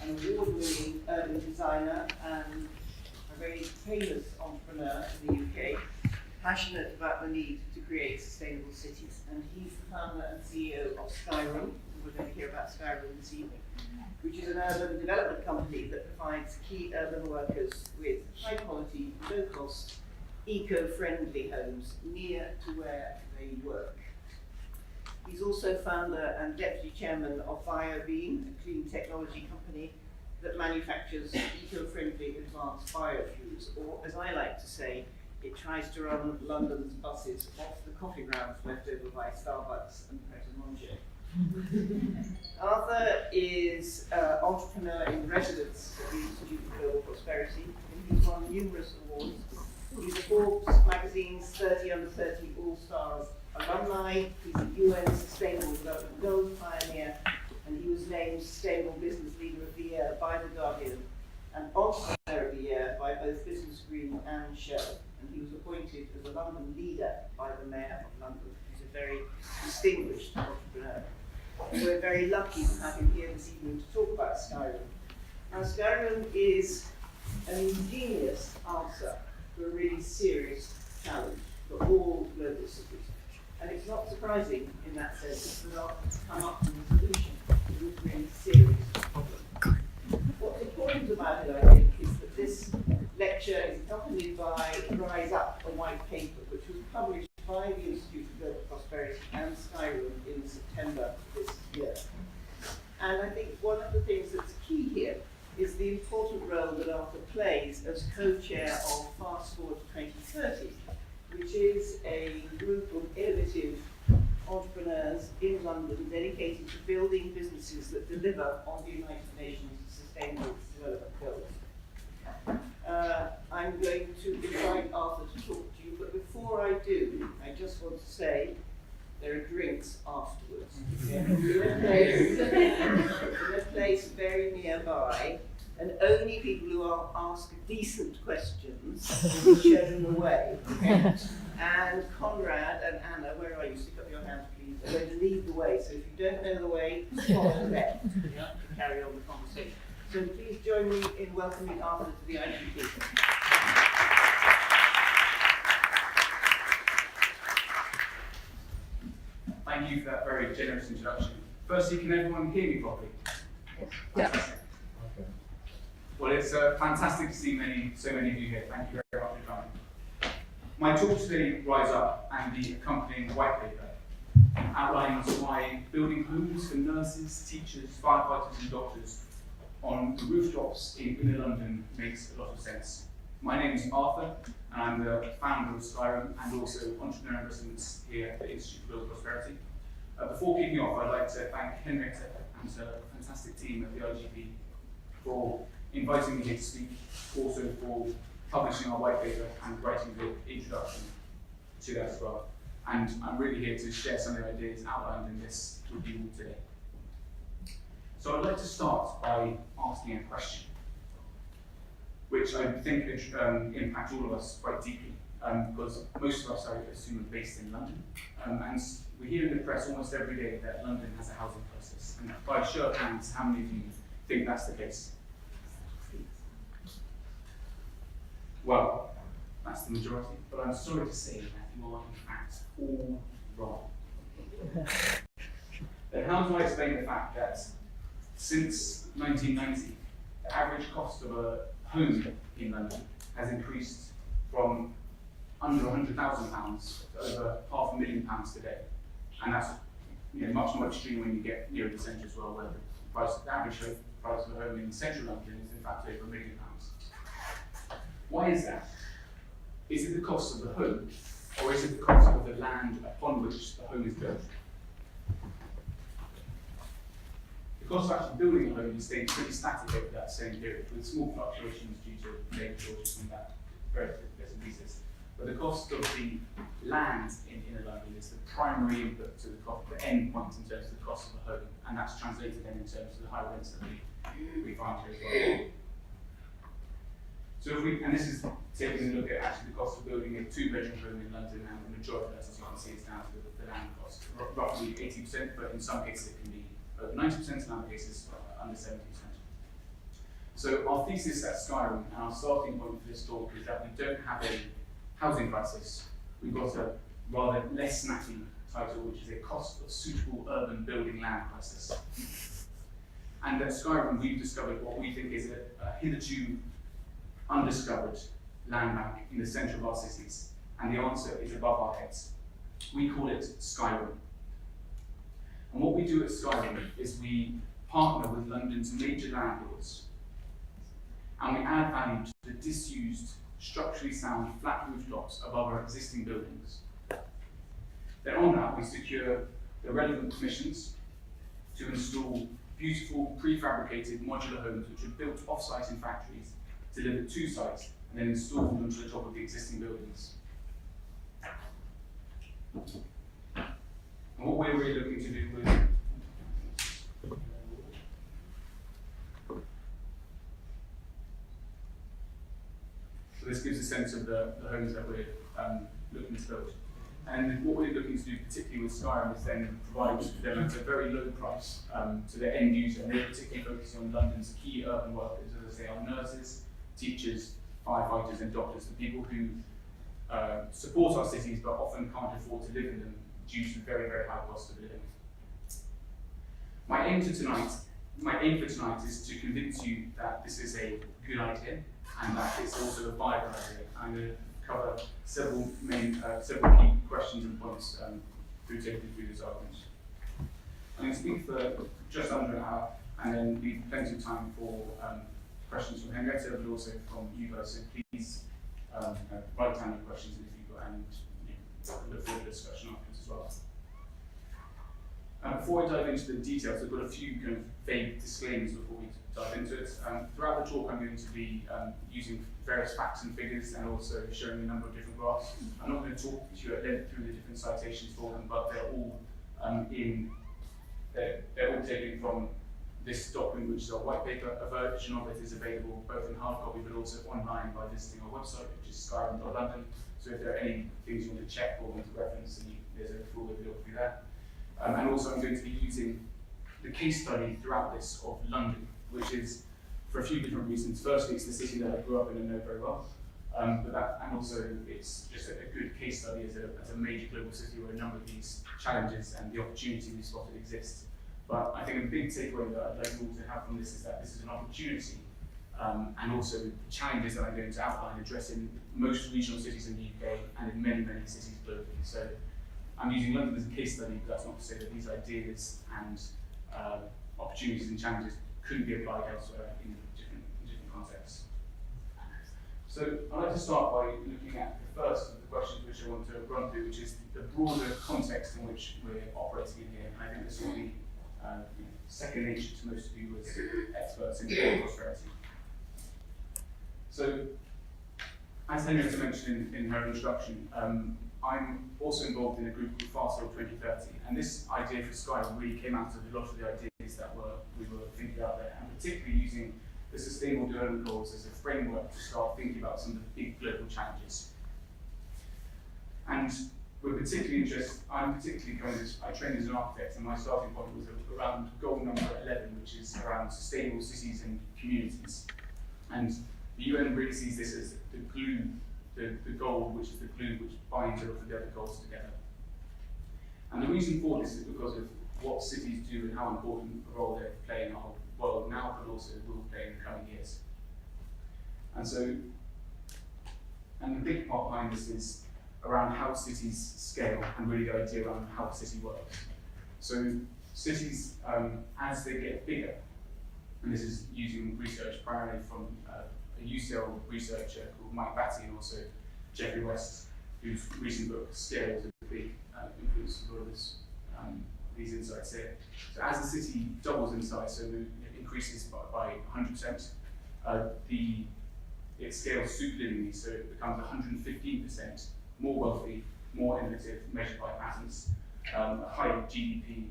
an award-winning urban designer and a very famous entrepreneur in the UK, passionate about the need to create sustainable cities. And he's the founder and CEO of Skyroom. We're going to hear about Skyroom this evening, which is an urban development company that provides key urban workers with high-quality, low-cost, eco-friendly homes near to where they work. He's also founder and deputy chairman of BioBeam, a clean technology company that manufactures eco-friendly advanced biofuels, or as I like to say, it tries to run London's buses off the coffee grounds left over by Starbucks and Pret a Manger. Arthur is entrepreneur in residence at the Institute of Global Prosperity, and he's won numerous awards. He's a Forbes magazine's 30 under 30 All-Stars alumni. He's a UN Sustainable Development Goals pioneer, and he was named Sustainable Business Leader of the Year by The Guardian and Entrepreneur of the Year by both Business Green and Shell. And he was appointed as a London leader by the Mayor of London. He's a very distinguished entrepreneur. And we're very lucky to have him here this evening to talk about Skyroom. Now, Skyroom is an ingenious answer to a really serious challenge for all global cities. And it's not surprising in that sense that often come up with a solution to this really serious problem. What's important about it, I think, is that this lecture is accompanied by Rise Up, a white paper, which was published by the Institute of Global Prosperity and Skyroom in September this year. And I think one of the things that's key here is the important role that Arthur plays as co-chair of Fast Forward 2030, which is a group of innovative entrepreneurs in London dedicated to building businesses that deliver on the United Nations Sustainable Development Goals. I'm going to invite Arthur to talk to you, but before I do, I just want to say there are drinks afterwards. In a place very nearby, and only people who ask decent questions will be shown the way. And Conrad and Anna, where are you? Stick up your hands, please. They're going to lead the way, so if you don't know the way, follow them to carry on the conversation. So please join me in welcoming Arthur to the IGP. Thank you for that very generous introduction. Firstly, can everyone hear me properly? Yeah. Okay. Well, it's fantastic to see so many of you here. Thank you very much for coming. My talk today, Rise Up, and the accompanying white paper outlines why building homes for nurses, teachers, firefighters and doctors on the rooftops in inner London makes a lot of sense. My name is Arthur, and I'm the founder of Skyroom and also entrepreneur in residence here at the Institute of Global Prosperity. Before kicking off, I'd like to thank Henrietta and the fantastic team at the IGP for inviting me here to speak, also for publishing our white paper and writing the introduction to that as well. And I'm really here to share some of the ideas outlined in this with you all today. So I'd like to start by asking a question, which I think impacts all of us quite deeply, because most of us, I assume, are based in London. And we hear in the press almost every day that London has a housing crisis. And by show of hands, how many of you think that's the case? Well, that's the majority, but I'm sorry to say that you are in fact all wrong. Then how do I explain the fact that since 1990, the average cost of a home in London has increased from under £100,000 to over £500,000 today? And that's much more extreme when you get near the centre as well, where the average price of a home in central London is in fact over £1 million. Why is that? Is it the cost of the home, or is it the cost of the land upon which the home is built? The cost of actually building a home has stayed pretty static over that same period, with small fluctuations due to labour shortages and that various bits and pieces. But the cost of the land in inner London is the primary input to the end point in terms of the cost of the home, and that's translated then in terms of the high rents that we find here as well. So and this is taking a look at actually the cost of building a two-bedroom home in London, and the majority of that, as you can see, is down to the land cost, roughly 80%, but in some cases it can be over 90%, in other cases under 70%. So our thesis at Skyroom and our starting point for this talk is that we don't have a housing crisis. We've got a rather less snappy title, which is a cost of suitable urban building land crisis. And at Skyroom, we've discovered what we think is a hitherto undiscovered land bank in the centre of our cities. And the answer is above our heads. We call it Skyroom. And what we do at Skyroom is we partner with London's major landlords, and we add value to the disused, structurally sound flat rooftops above our existing buildings. Then on that, we secure the relevant permissions to install beautiful prefabricated modular homes which are built off-site in factories, delivered to sites, and then installed onto the top of the existing buildings. And what we're really looking to do with so this gives a sense of the homes that we're looking to build. And what we're looking to do, particularly with Skyroom, is then provide them at a very low price to the end user. And we're particularly focusing on London's key urban workers, as I say, our nurses, teachers, firefighters, and doctors, the people who support our cities but often can't afford to live in them due to the very, very high cost of living. My aim for tonight is to convince you that this is a good idea and that it's also a viable idea. I'm going to cover several key questions and points through taking through this argument. I'm going to speak for just under an hour and then leave plenty of time for questions from Henrietta, but also from you guys. So please write down your questions if you've got, and look forward to the discussion afterwards as well. Before I dive into the details, I've got a few kind of vague disclaimers before we dive into it. Throughout the talk, I'm going to be using various facts and figures and also showing a number of different graphs. I'm not going to talk to you at length through the different citations for them, but they're all they're all taken from this document, which is our white paper. A version of it is available both in hard copy but also online by visiting our website, which is skyroom.london. So if there are any things you want to check or want to reference, then there's a full bibliography there. And also I'm going to be using the case study throughout this of London, which is for a few different reasons. Firstly, it's the city that I grew up in and know very well, and also it's just a good case study as a major global city where a number of these challenges and the opportunity we spotted exist. But I think a big takeaway that I'd like you all to have from this is that this is an opportunity, and also the challenges that I'm going to outline address in most regional cities in the UK and in many, many cities globally. So I'm using London as a case study, but that's not to say that these ideas and opportunities and challenges couldn't be applied elsewhere in different contexts. So I'd like to start by looking at the first of the questions which I want to run through, which is the broader context in which we're operating in here. And I think this will be second nature to most of you as experts in prosperity. So, as Henrietta mentioned in her introduction, I'm also involved in a group called Fast 2030, and this idea for Sky really came out of a lot of the ideas that we were thinking about there, and particularly using the Sustainable Development Goals as a framework to start thinking about some of the big global challenges. And we're particularly interested, I trained as an architect, and my starting point was around goal number 11, which is around sustainable cities and communities. And the UN really sees this as the glue, the goal, which is the glue which binds a lot of the other goals together. And the reason for this is because of what cities do and how important a role they play in our world now, but also will play in the coming years. And so, and the big part behind this is around how cities scale and really the idea around how a city works. So cities, as they get bigger, and this is using research primarily from a UCL researcher called Mike Batty and also Jeffrey West, whose recent book Scale is a big influence a lot of these insights here. So as the city doubles in size, so it increases by 100%, it scales superlinearly, so it becomes 115% more wealthy, more innovative, measured by patents, higher GDP,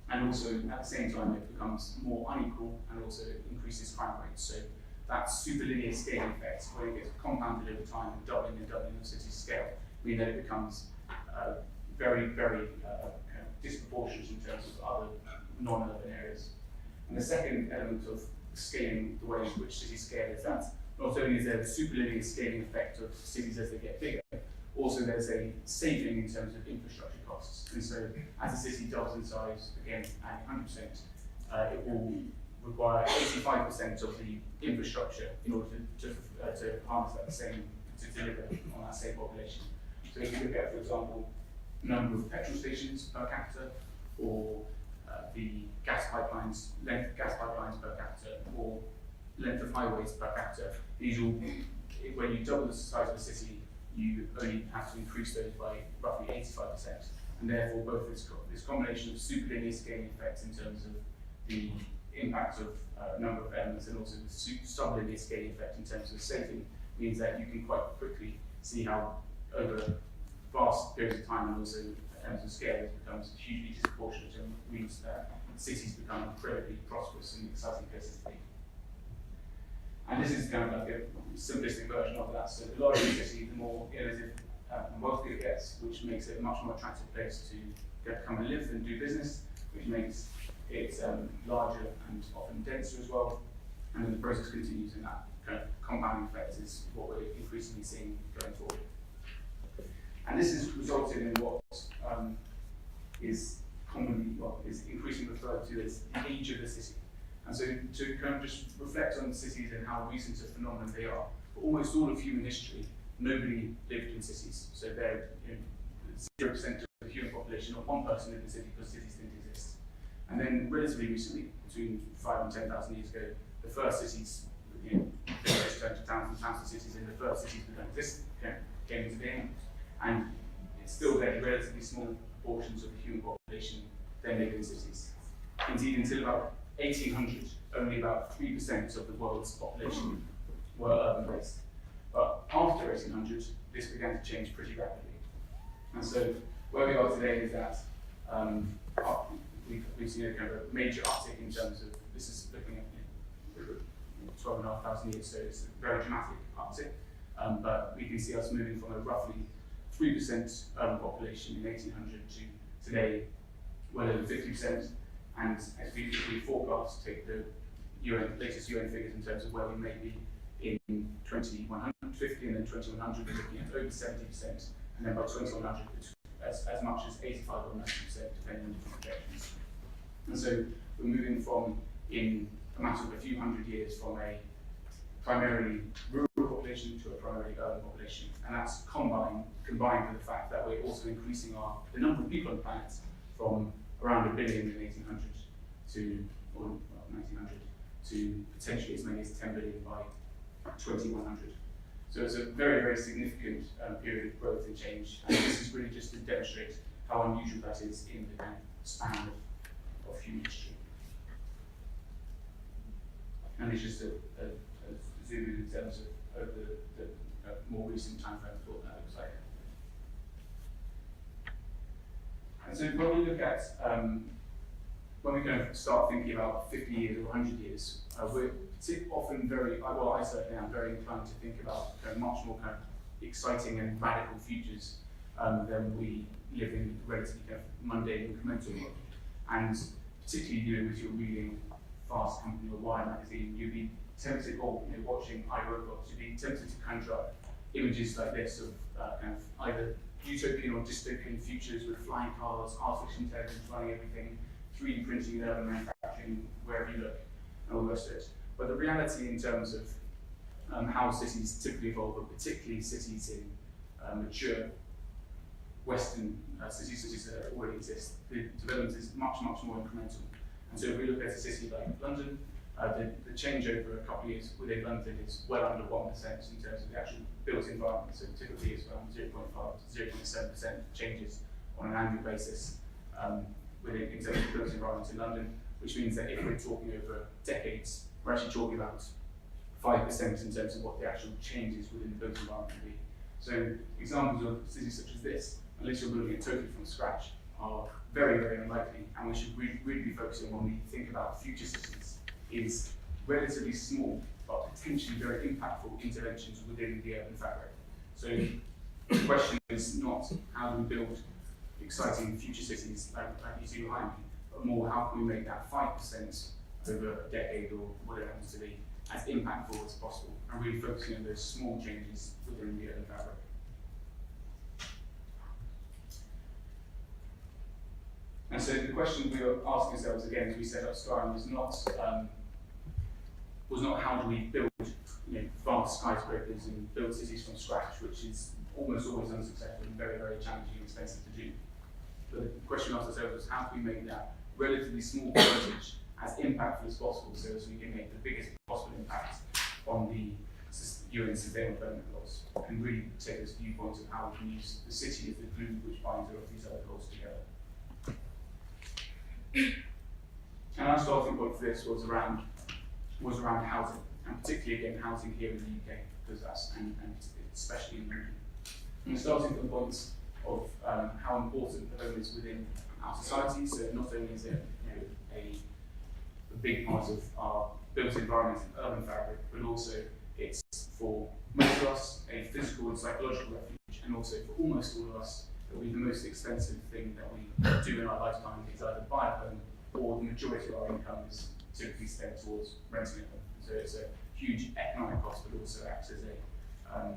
and also at the same time it becomes more unequal and also increases crime rates. So that superlinear scaling effect, where it gets compounded over time and doubling of city's scale, mean that it becomes very, very kind of disproportionate in terms of other non-urban areas. And the second element of scaling, the way in which cities scale is that not only is there the superlinear scaling effect of cities as they get bigger, also there's a saving in terms of infrastructure costs. And so as a city doubles in size, again, at 100%, it will require 85% of the infrastructure in order to harness that same, to deliver on that same population. So if you look at, for example, number of petrol stations per capita, or the gas pipelines, length of gas pipelines per capita, or length of highways per capita, these will, when you double the size of a city, you only have to increase those by roughly 85%. And therefore, both this combination of superlinear scaling effects in terms of the impact of number of elements and also the sublinear scaling effect in terms of saving means that you can quite quickly see how over vast periods of time and also in terms of scale it becomes hugely disproportionate and means that cities become incredibly prosperous and exciting places to be. And this is kind of like a simplistic version of that. So the larger the city, the more innovative and wealthy it gets, which makes it a much more attractive place to come and live and do business, which makes it larger and often denser as well. And then the process continues, and that kind of compounding effect is what we're increasingly seeing going forward. And this has resulted in what is commonly, is increasingly referred to as the age of the city. And so to kind of just reflect on cities and how recent a phenomenon they are, for almost all of human history, nobody lived in cities. So they're 0% of the human population, not one person lived in a city because cities didn't exist. And then relatively recently, between 5,000 and 10,000 years ago, the first cities, turned to towns and towns to cities, and the first cities began to exist, came into being. And it's still very relatively small portions of the human population then live in cities. Indeed, until about 1800, only about 3% of the world's population were urban-based. But after 1800, this began to change pretty rapidly. And so where we are today is that we've seen a kind of a major uptick in terms of, this is looking at 12,500 years, so it's a very dramatic uptick. But we can see us moving from a roughly 3% urban population in 1800 to today, well over 50%. And as we forecast, take the latest UN figures in terms of where we may be in 2150, and then 2100, we're looking at over 70%, and then by 2100, as much as 85 or 90%, depending on different projections. And so we're moving from, in a matter of a few hundred years, from a primarily rural population to a primarily urban population, and that's combined with the fact that we're also increasing the number of people on the planet from around 1 billion in 1800 or 1900 to potentially as many as 10 billion by 2100. So it's a very, very significant period of growth and change, and this is really just to demonstrate how unusual that is in the kind of span of human history. And it's just a zoom in terms of the more recent time frame of what that looks like. And so when we look at, when we kind of start thinking about 50 years or 100 years, we're often I certainly am very inclined to think about kind of much more kind of exciting and radical futures than we live in relatively kind of mundane incremental world. And particularly with your reading Fast Company or Wire magazine, you'd be tempted, or watching iRobots, you'd be tempted to conjure up images like this of kind of either utopian or dystopian futures with flying cars, artificial intelligence running everything, 3D printing and urban manufacturing wherever you look, and all the rest of it. But the reality in terms of how cities typically evolve, and particularly cities in mature Western cities that already exist, the development is much, much more incremental. And so if we look at a city like London, the change over a couple of years within London is well under 1% in terms of the actual built environment. So typically it's around 0.5 to 0.7% changes on an annual basis in terms of built environments in London, which means that if we're talking over decades, we're actually talking about 5% in terms of what the actual changes within the built environment will be. So examples of cities such as this, unless you're building it totally from scratch, are very, very unlikely, and we should really be focusing on when we think about future cities is relatively small but potentially very impactful interventions within the urban fabric. So the question is not how do we build exciting future cities like you see behind me, but more how can we make that 5% over a decade or whatever it happens to be, as impactful as possible, and really focusing on those small changes within the urban fabric. And so the question we were asking ourselves again as we set up Skyroom was not how do we build vast skyscrapers and build cities from scratch, which is almost always unsuccessful and very, very challenging and expensive to do. But the question we asked ourselves was how can we make that relatively small percentage as impactful as possible, so as we can make the biggest possible impact on the UN Sustainable Development Goals, and really take those viewpoints of how we can use the city as the glue which binds all of these other goals together. And our starting point for this was around housing, and particularly again housing here in the UK, because that's and especially in London. And starting from the points of how important the home is within our society. So not only is it a big part of our built environment and urban fabric, but also it's for most of us a physical and psychological refuge, and also for almost all of us that will be the most expensive thing that we do in our lifetime is either buy a home, or the majority of our income is typically spent towards renting a home. So it's a huge economic cost, but also acts as a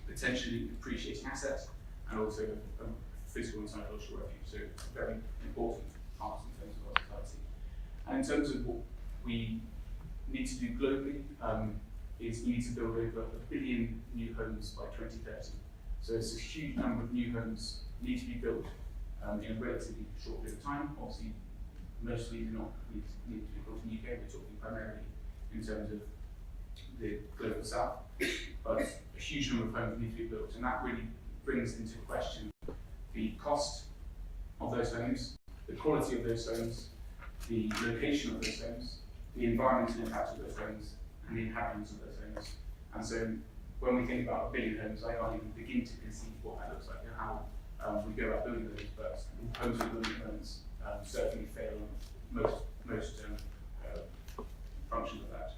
potentially appreciating asset, and also a physical and psychological refuge. So it's a very important part in terms of our society. And in terms of what we need to do globally, is we need to build over 1 billion new homes by 2030. So it's a huge number of new homes need to be built in a relatively short period of time. Obviously, most of these do not need to be built in the UK. We're talking primarily in terms of the global south, but a huge number of homes need to be built, and that really brings into question the cost of those homes, the quality of those homes, the location of those homes, the environmental impact of those homes, and the inhabitants of those homes. And so when we think about 1 billion homes, I can't even begin to conceive what that looks like and how we go about building those, but homes with building homes certainly fail on most functions of that.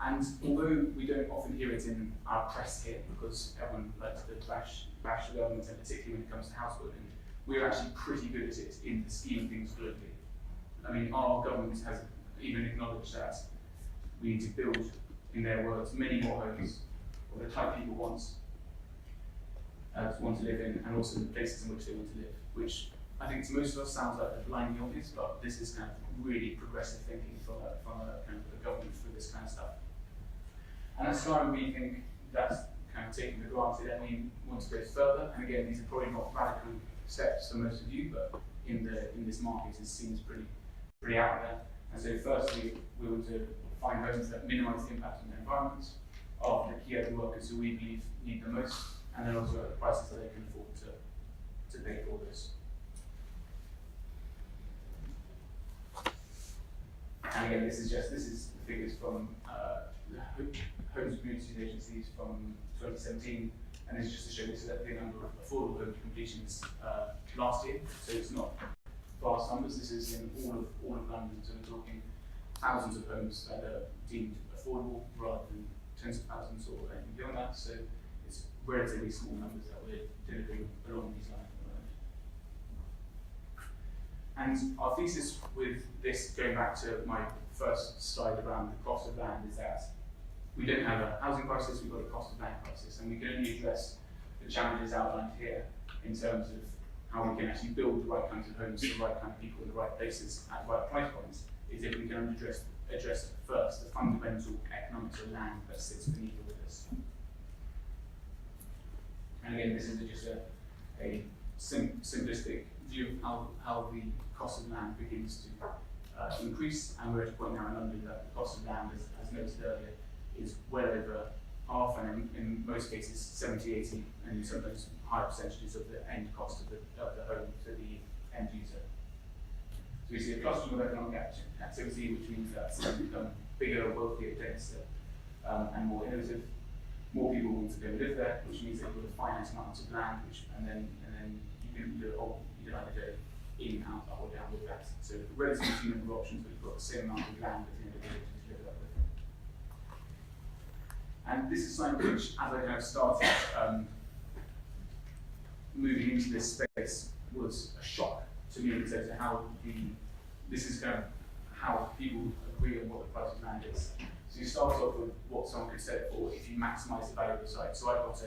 And although we don't often hear it in our press here, because everyone likes to bash the government, and particularly when it comes to house building, we're actually pretty good at it in the scheme of things globally. I mean, our government has even acknowledged that we need to build, in their words, many more homes, or the type people want to live in, and also the places in which they want to live, which I think to most of us sounds like a blinding obvious, but this is kind of really progressive thinking from a kind of a government for this kind of stuff. And at Skyroom, we think that's kind of taken for granted, and we want to go further. And again, these are probably not radical steps for most of you, but in this market, it seems pretty out there. And so, firstly, we want to find homes that minimise the impact on the environment of the key urban workers who we believe need the most, and then also at the prices that they can afford to pay for this. And again, this is the figures from the Homes and Communities Agencies from 2017, and this is just to show this is the number of affordable home completions last year. So it's not vast numbers. This is in all of London. So we're talking thousands of homes that are deemed affordable rather than tens of thousands or anything beyond that. So it's relatively small numbers that we're delivering along these lines at the moment. And our thesis with this, going back to my first slide around the cost of land, is that we don't have a housing crisis, we've got a cost of land crisis, and we can only address the challenges outlined here in terms of how we can actually build the right kinds of homes for the right kind of people in the right places at the right price points, is if we can address first the fundamental economics of land that sits beneath all of this. And again, this is just a simplistic view of how the cost of land begins to increase, and we're at a point now in London that the cost of land, as noted earlier, is well over half, and in most cases 70, 80, and sometimes higher percentages of the end cost of the home to the end user. So we see a clustering of economic activity, which means that cities become bigger, wealthier, denser, and more innovative. More people want to go and live there, which means they've got a finite amount of land, and then you can either go in, out, up, or down with that. So relatively few number of options, but you've got the same amount of land at the end of the day to live up with. And this is something which, as I kind of started moving into this space, was a shock to me in terms of how this is kind of how people agree on what the price of land is. So you start off with what someone could sell it for if you maximise the value of the site. So I've got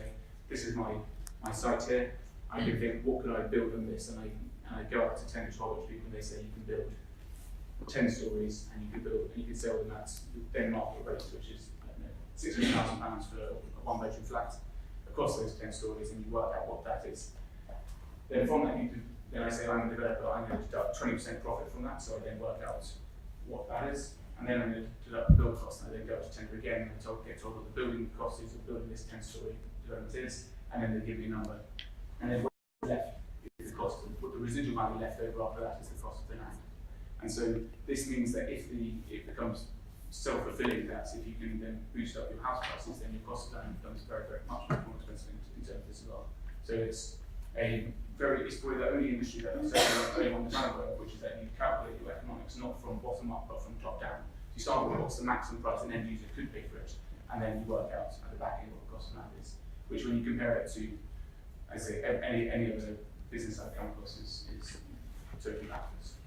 this is my site here. I can think, what could I build on this? And I go up to 10 to 12 people and they say you can build 10 stories and you can sell them at then market rate, which is £600,000 for a one-bedroom flat across those 10 stories, and you work out what that is. Then from that, then I say I'm a developer, I'm going to deduct 20% profit from that, so I then work out what that is, and then I'm going to deduct the build cost, and I then go up to tender again, and get told what the building cost is of building this 10-story development is, and then they give you a number. And then what's left is the cost, and what the residual value left over after that is the cost of the land. And so this means that if it becomes self-fulfilling, that if you can then boost up your house prices, then your cost of land becomes very, very much more expensive in terms of this as well. So it's probably the only industry that I'm certainly on the ground with, which is that you calculate your economics not from bottom up but from top down. So you start with what's the maximum price an end user could pay for it, and then you work out at the back end what the cost of land is, which when you compare it to, I say, any other business I've come across is totally backwards.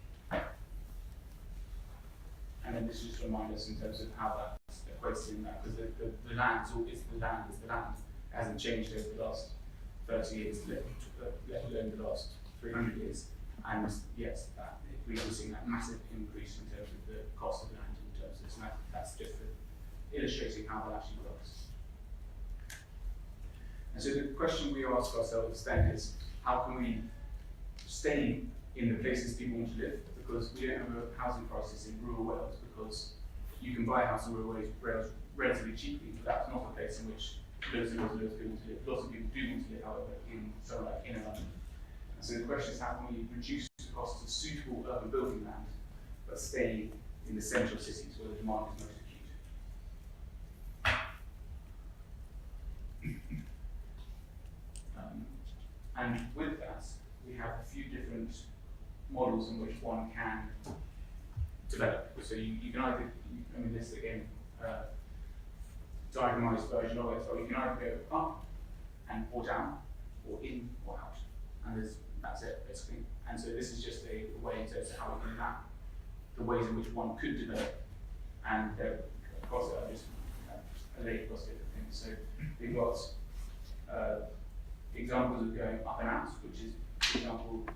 And then this just reminds us in terms of how that equates in that, because the land is the land. It hasn't changed over the last 30 years, let alone the last 300 years. And yes, we're seeing that massive increase in terms of the cost of land in terms of this. And that's just for illustrating how that actually works. And so the question we ask ourselves then is, how can we stay in the places people want to live? Because we don't have a housing crisis in rural Wales, because you can buy a house in rural Wales relatively cheaply, but that's not a place in which loads and loads of people want to live. Lots of people do want to live, however, in somewhere like inner London. And so the question is, how can we reduce the cost of suitable urban building land, but stay in the central cities where the demand is most acute? And with that, we have a few different models in which one can develop. So you can either, this again, diagramized version of it, so you can either go up or down, or in or out. And that's it, basically. And so this is just a way in terms of how we can map the ways in which one could develop. And across it, I just laid across different things. So we've got examples of going up and out, which is, for example,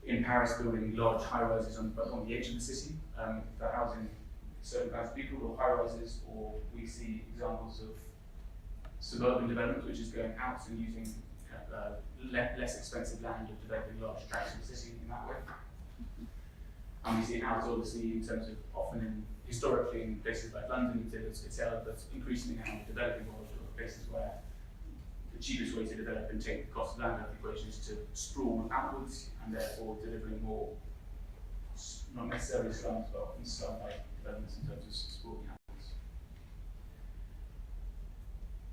in Paris, building large high-rises on the edge of the city for housing certain kinds of people, or high-rises, or we see examples of suburban development, which is going out and using less expensive land and developing large tracts of the city in that way. And we see it out, obviously, in terms of often historically in places like London, it's held, but increasingly now in the developing world, places where the cheapest way to develop and take the cost of land out of the equation is to sprawl outwards, and therefore delivering more, not necessarily slums, but often slum-like developments in terms of sprawling outwards.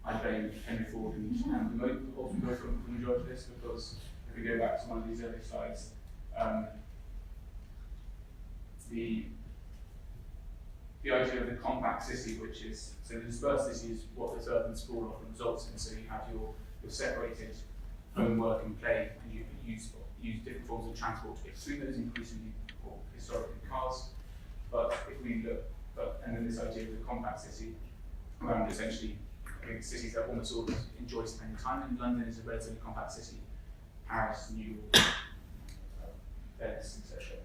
I blame Henry Ford and the ultimate for the majority of this, because if we go back to one of these earlier slides, the idea of the compact city, which is, so the dispersed city is what this urban sprawl often results in. So you have your separated home, work and play, and you can use different forms of transport between those, increasingly or historically cars. But if we look, and then this idea of the compact city around essentially, I think cities that almost all enjoy spending time in. London is a relatively compact city. Paris, New York, Venice, etc.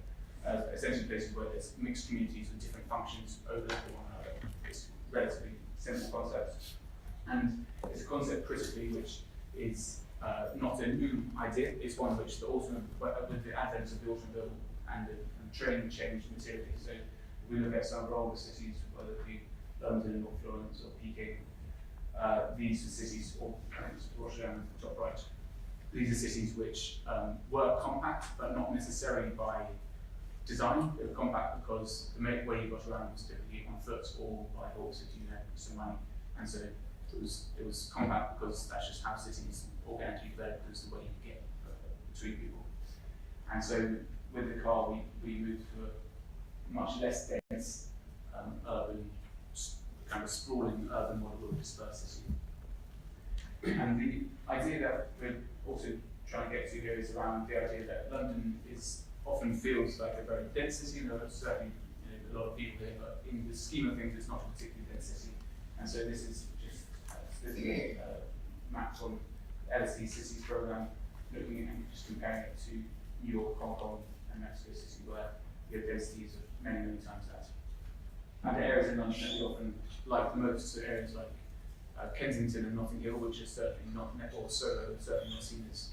Essentially places where there's mixed communities with different functions overlapping one another. It's a relatively simple concept. And it's a concept critically which is not a new idea. It's one which with the advent of the automobile and the train changed materially. So if we look at some of our older cities, whether it be London or Florence or Peking, these are cities, or Rotterdam at the top right, these are cities which were compact, but not necessarily by design. They were compact because the way you got around was typically on foot or by horse if you had some money. And so it was compact because that's just how cities organically developed, because the way you get between people. And so with the car, we moved to a much less dense, urban, kind of sprawling urban model of dispersed city. And the idea that we're also trying to get to here is around the idea that London often feels like a very dense city, and there are certainly a lot of people here, but in the scheme of things, it's not a particularly dense city. And so this is just maps on LSD Cities program, looking at and just comparing it to New York, Hong Kong, and Mexico City, where you have densities of many, many times that. And the areas in London that we often like the most are areas like Kensington and Notting Hill, which are certainly not, or Soho, certainly not seen as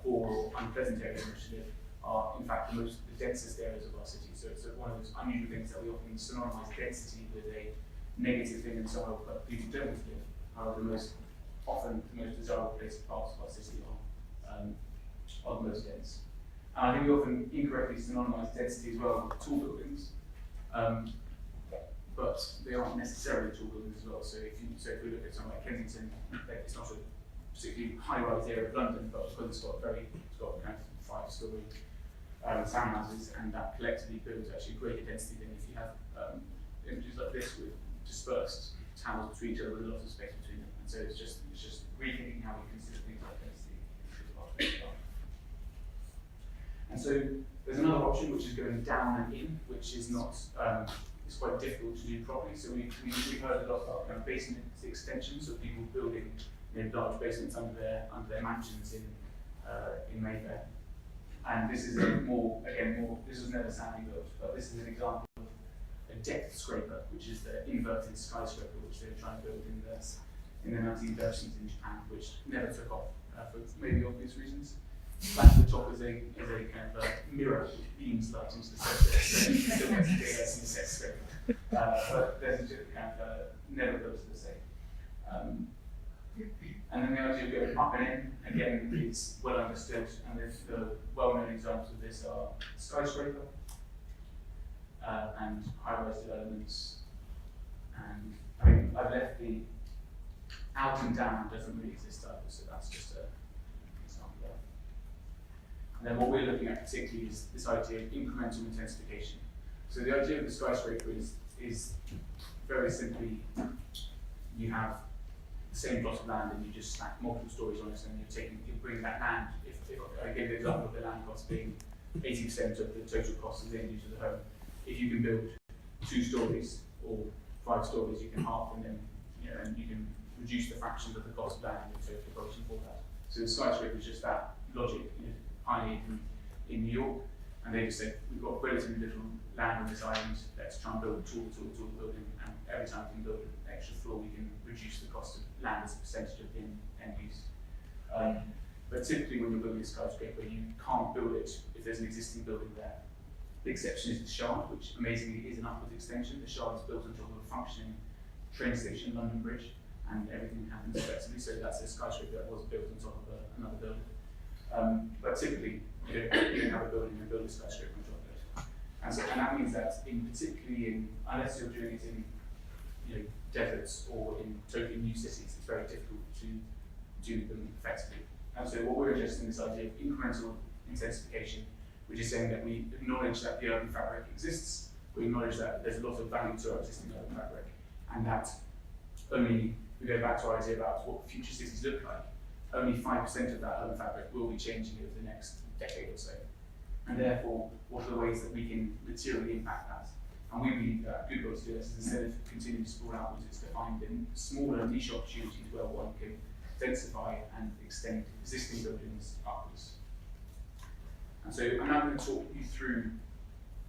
poor or unpleasant areas in which to live, are in fact the densest areas of our city. So it's one of those unusual things that we often synonymise density with a negative thing, and somewhere where people don't want to live. However, the most desirable parts of our city are the most dense. And I think we often incorrectly synonymise density as well with tall buildings, but they aren't necessarily tall buildings as well. So if we look at somewhere like Kensington, it's not a particularly high-rise area of London, but because it's got kind of 5-storey townhouses, and that collectively builds actually greater density than if you have images like this with dispersed towers between each other with a lot of space between them. And so it's just rethinking how we consider things like density. And so there's another option which is going down and in, which is not it's quite difficult to do properly. So we've heard a lot about kind of basement extensions, so people building large basements under their mansions in Mayfair. And this is this was never soundly built, but this is an example of a depth scraper, which is the inverted skyscraper which they were trying to build in the 1930s in Japan, which never took off for maybe obvious reasons. Back to the top is a kind of mirror which beams light into the surface, so you still get to JS in the set scraper. But there's a kind of never built to the same. And then the idea of going up and in, again, is well understood, and the well-known examples of this are skyscraper and high-rise developments. And I mean, I've left the out and down doesn't really exist either, so that's just an example there. And then what we're looking at particularly is this idea of incremental intensification. So the idea of the skyscraper is very simply, you have the same plot of land and you just stack multiple stories on it, and you bring that land, if I gave the example of the land cost being 80% of the total cost of the end use of the home. If you can build 2 stories or 5 stories, you can half them, and you can reduce the fractions of the cost of land in the total equation for that. So the skyscraper is just that logic, pioneered in New York, and they just said, we've got relatively little land on this island, let's try and build a tall building, and every time we can build an extra floor, we can reduce the cost of land as a percentage of the end use. But typically when you're building a skyscraper, you can't build it if there's an existing building there. The exception is the Shard, which amazingly is an upwards extension. The Shard is built on top of a functioning train station, London Bridge, and everything happens effectively, so that's a skyscraper that was built on top of another building. But typically, you don't have a building and build a skyscraper on top of it. And that means that unless you're doing it in deserts or in totally new cities, it's very difficult to do them effectively. And so what we're interested in is this idea of incremental intensification, which is saying that we acknowledge that the urban fabric exists, we acknowledge that there's a lot of value to our existing urban fabric, and that we go back to our idea about what future cities look like, only 5% of that urban fabric will be changing over the next decade or so. And therefore, what are the ways that we can materially impact that? And we believe that a good way to do this is, instead of continuing to sprawl outwards, is to find smaller niche opportunities where one can densify and extend existing buildings upwards. And so I'm now going to talk you through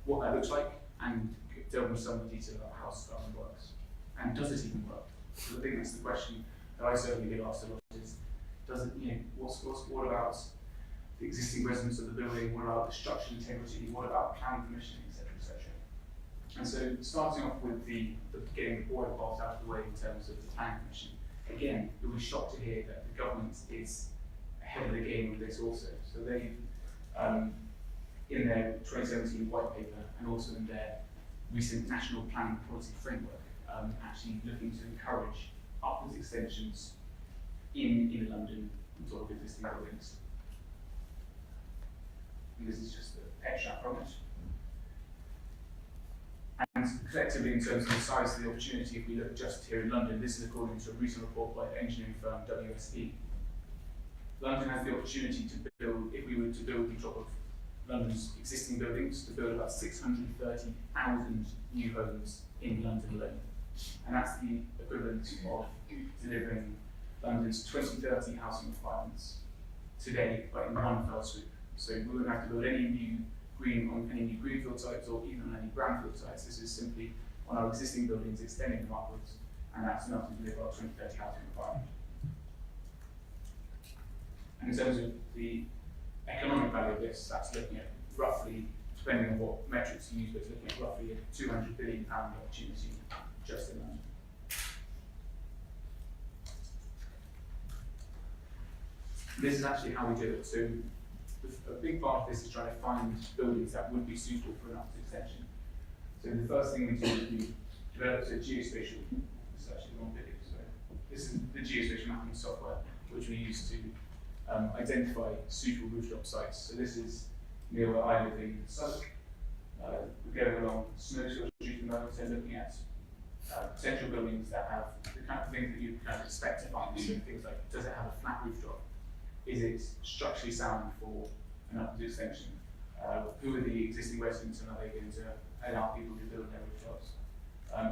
what that looks like and delve into some of the detail about how Skyroom works. And does it even work? So I think that's the question that I certainly get asked a lot is, what about the existing residents of the building, what about the structural integrity, what about planning permission, etc., etc. And so starting off with the getting the boring part out of the way in terms of the planning permission, again, you'll be shocked to hear that the government is ahead of the game with this also. So they've, in their 2017 white paper and also in their recent national planning policy framework, actually looking to encourage upwards extensions in London on top of existing buildings. And this is just an extract from it. And collectively, in terms of the size of the opportunity, if we look just here in London, this is according to a recent report by the engineering firm WSP. London has the opportunity to build, if we were to build on top of London's existing buildings to build about 630,000 new homes in London alone. And that's the equivalent of delivering London's 2030 housing requirements today, but in one fell swoop. So we wouldn't have to build any new greenfield sites or even any brownfield sites. This is simply on our existing buildings, extending them upwards, and that's enough to deliver our 2030 housing requirement. And in terms of the economic value of this, that's looking at roughly, depending on what metrics you use, but it's looking at roughly a £200 billion opportunity just in London. This is actually how we do it. So a big part of this is trying to find buildings that would be suitable for an upwards extension. So the first thing we do is we develop a geospatial, this is actually the wrong video, so this is the geospatial mapping software which we use to identify suitable rooftop sites. So this is near where I live in Suffolk. We're going along Snowfield Street and so looking at potential buildings that have the kind of things that you kind of expect to find. So things like, does it have a flat rooftop? Is it structurally sound for an upwards extension? Who are the existing residents and are they going to allow people to build their rooftops?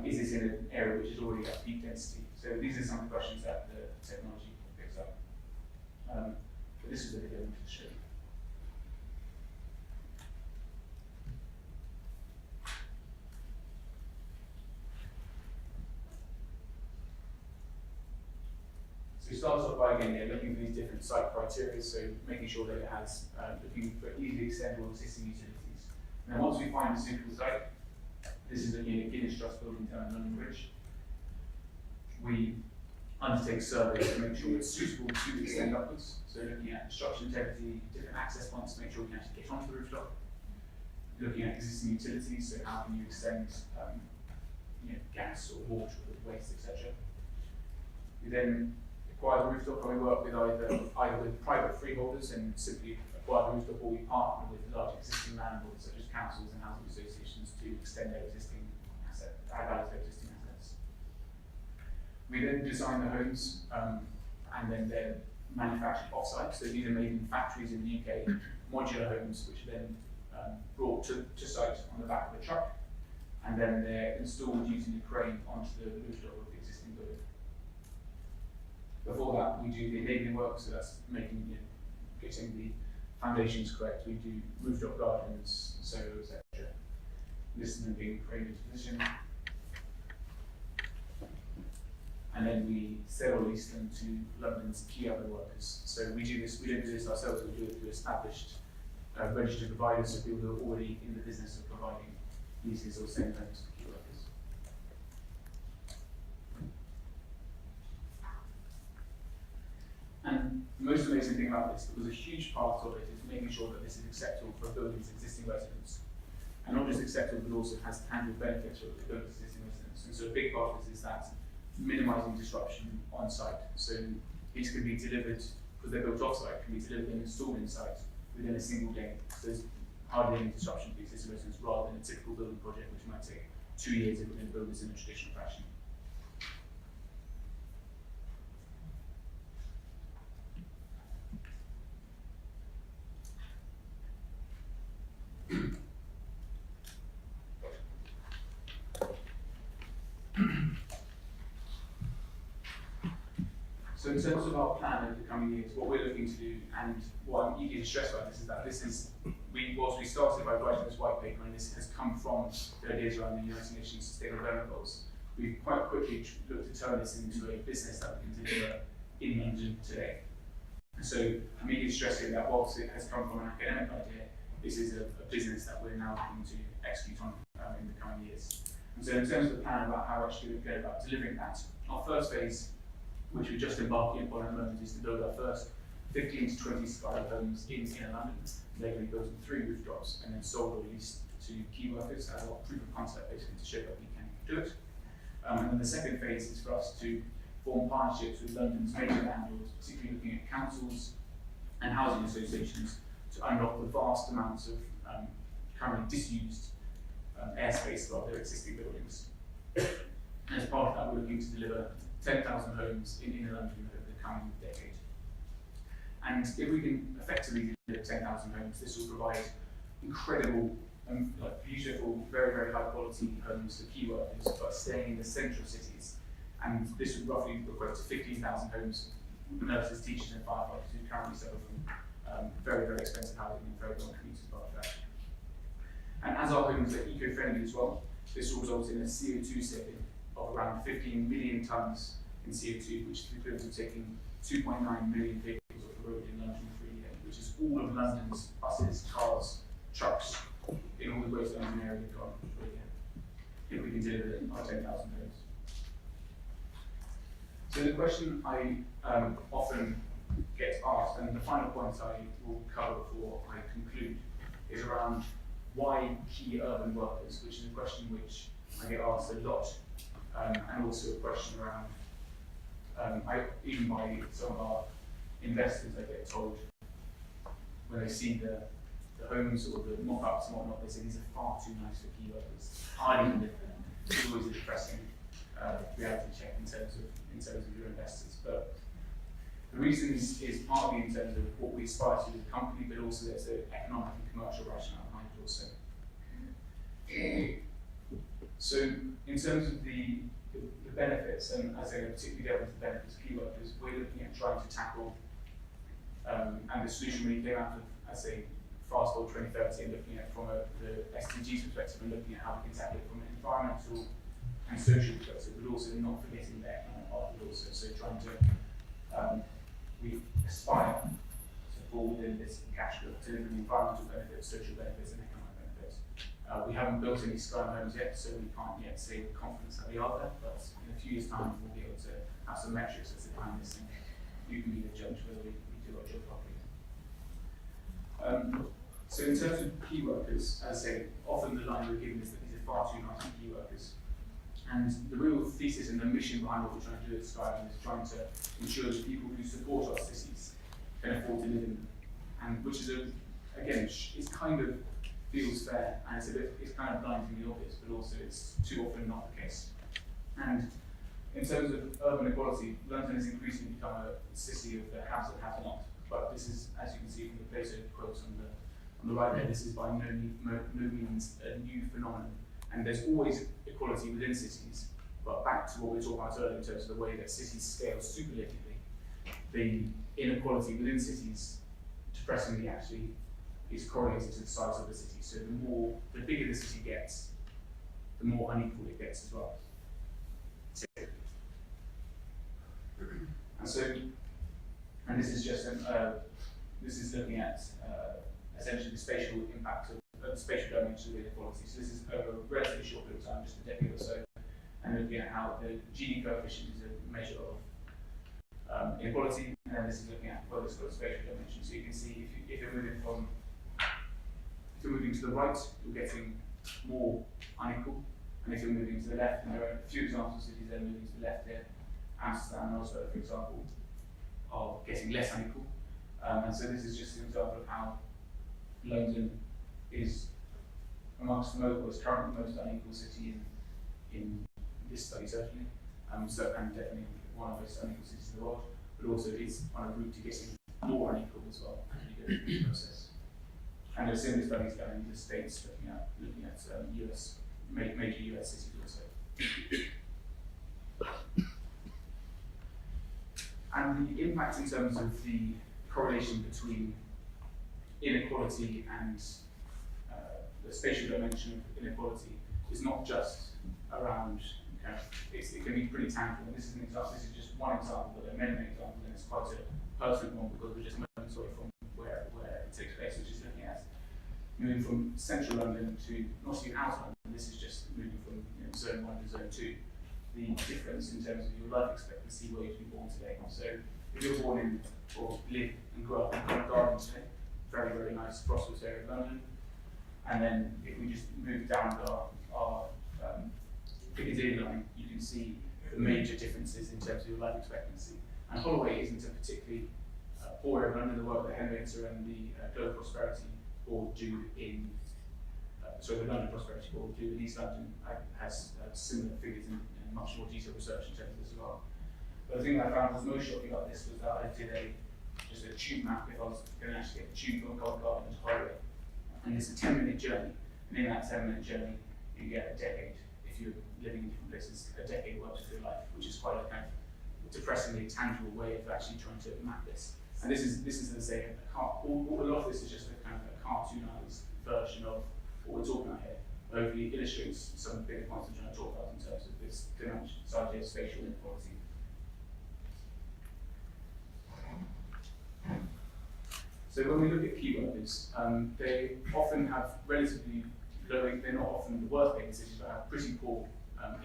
Is this in an area which is already at peak density? So these are some of the questions that the technology picks up. But this is the video I wanted to show you. So it starts off by again looking for these different site criteria, so making sure that it has looking for easily extendable existing utilities. And then once we find a suitable site, this is looking at Guinness Trust building down in London Bridge. We undertake surveys to make sure it's suitable to extend upwards. So looking at structural integrity, different access points to make sure we can actually get onto the rooftop. Looking at existing utilities, so how can you extend gas or water or waste, etc. We then acquire the rooftop, and we work with either with private freeholders and simply acquire the rooftop, or we partner with large existing landlords such as councils and housing associations to extend their existing assets, add value to their existing assets. We then design the homes, and then they're manufactured off-site. So these are made in factories in the UK, modular homes, which are then brought to site on the back of a truck, and then they're installed using a crane onto the rooftop of the existing building. Before that, we do the enabling work, so that's making, getting the foundations correct. We do rooftop gardens, solar, etc. This is then being craned into position. And then we sell or lease them to London's key other workers. So we do this, we don't do this ourselves, we do it through established registered providers, so people who are already in the business of providing leases or same homes to key workers. And the most amazing thing about this, because a huge part of it is making sure that this is acceptable for a building's existing residents. And not just acceptable, but also has tangible benefits for the building's existing residents. And so a big part of this is that minimising disruption on site. So these can be delivered, because they're built off site, can be delivered and installed in site within a single day. So there's hardly any disruption for existing residents, rather than a typical building project which might take 2 years if we're going to build this in a traditional fashion. So in terms of our plan over the coming years, what we're looking to do, and what I'm eager to stress about this, is that this is, whilst we started by writing this white paper, and this has come from the ideas around the United Nations Sustainable Development Goals, we've quite quickly looked to turn this into a business that we can deliver in London today. And so I'm eager to stress here that whilst it has come from an academic idea, this is a business that we're now looking to execute on in the coming years. And so in terms of the plan about how actually we go about delivering that, our first phase, which we're just embarking upon at the moment, is to build our first 15 to 20 Skyroom homes in inner London. They're going to be built on 3 rooftops and then sold or leased to key workers as a proof of concept, basically, to show that we can do it. And then the second phase is for us to form partnerships with London's major landlords, particularly looking at councils and housing associations, to unlock the vast amounts of currently disused airspace of their existing buildings. And as part of that, we're looking to deliver 10,000 homes in inner London over the coming decade. And if we can effectively deliver 10,000 homes, this will provide incredible and like beautiful, very, very high quality homes for key workers, but staying in the central cities. And this would roughly equate to 15,000 homes, nurses, teachers and firefighters who currently suffer from very, very expensive housing and very long commutes as part of that. And as our homes are eco-friendly as well, this will result in a CO2 saving of around 15 million tonnes in CO2, which is equivalent to taking 2.9 million vehicles off the road in London for a year, which is all of London's buses, cars, trucks, in all the Greater London area gone for a year, if we can deliver our 10,000 homes. So the question I often get asked, and the final point I will cover before I conclude, is around why key urban workers, which is a question which I get asked a lot, and also a question around, even by some of our investors, I get told when they see the homes or the mock-ups and whatnot, they say these are far too nice for key workers. I didn't live there. It's always a depressing reality check in terms of your investors. But the reason is partly in terms of what we aspire to as a company, but also there's an economic and commercial rationale behind it also. So in terms of the benefits, and as I particularly delve into the benefits of key workers, we're looking at trying to tackle, and the solution really came out of, I say, fast forward 2030, and looking at from the SDGs perspective, and looking at how we can tackle it from an environmental and social perspective, but also not forgetting the economic part of it also. So trying to, we aspire to fall within this category of delivering environmental benefits, social benefits, and economic benefits. We haven't built any Skyroom homes yet, so we can't yet say with confidence that we are there, but in a few years' time, we'll be able to have some metrics as to behind this, and you can be the judge whether we do our job properly. So in terms of key workers, as I say, often the line we're given is that these are far too nice for key workers. And the real thesis and the mission behind what we're trying to do at Skyroom is trying to ensure that people who support our cities can afford to live in them. And which is, again, it's kind of feels fair, and it's kind of blindingly obvious, but also it's too often not the case. And in terms of urban equality, London has increasingly become a city of the haves and have-not. But this is, as you can see from the Plato quotes on the right there, this is by no means a new phenomenon. And there's always equality within cities, but back to what we were talking about earlier in terms of the way that cities scale superlatively, the inequality within cities, depressingly actually, is correlated to the size of the city. So the bigger the city gets, the more unequal it gets as well. And this is just this is looking at essentially the spatial impact of the spatial dimension of inequality. So this is over a relatively short period of time, just a decade or so, and looking at how the Gini coefficient is a measure of inequality, and then this is looking at whether it's got a spatial dimension. So you can see if you're moving to the right, you're getting more unequal, and if you're moving to the left, and there are a few examples of cities that are moving to the left here, Amsterdam and Oslo, for example, are getting less unequal. And so this is just an example of how London is amongst the most, currently the most unequal city in this study certainly, and definitely one of the most unequal cities in the world, but also is on a route to getting more unequal as well as we go through this process. And there are similar studies done in the States looking at major US cities also. And the impact in terms of the correlation between inequality and the spatial dimension of inequality is not just around, it can be pretty tangible. And this is an example, this is just one example, but there are many examples, and it's quite a personal one because we're just moments away from where it takes place, which is looking at moving from central London to not even out of London. This is just moving from zone 1 to zone 2. The difference in terms of your life expectancy where you've been born today. So if you're born in or live and grow up in Covent Garden today, very, very nice, prosperous area of London. And then if we just move down our Piccadilly line, you can see the major differences in terms of your life expectancy. And Holloway isn't a particularly poor area of London. The work that Henrietta and the Global Prosperity Board do in, the London Prosperity Board do in East London has similar figures and much more detailed research in terms of this as well. But the thing that I found was most shocking about this was that I did just a tube map if I was going to actually get the tube from Covent Garden to Holloway. And it's a 10-minute journey, and in that 10-minute journey, you get a decade. If you're living in different places, a decade worth of your life, which is quite a kind of depressingly tangible way of actually trying to map this. And this is as I say, a lot of this is just a kind of a cartoonized version of what we're talking about here. It hopefully illustrates some of the bigger points I'm trying to talk about in terms of this dimension, idea of spatial inequality. So when we look at key workers, they often have relatively low, they're not often the worst paid cities, but have pretty poor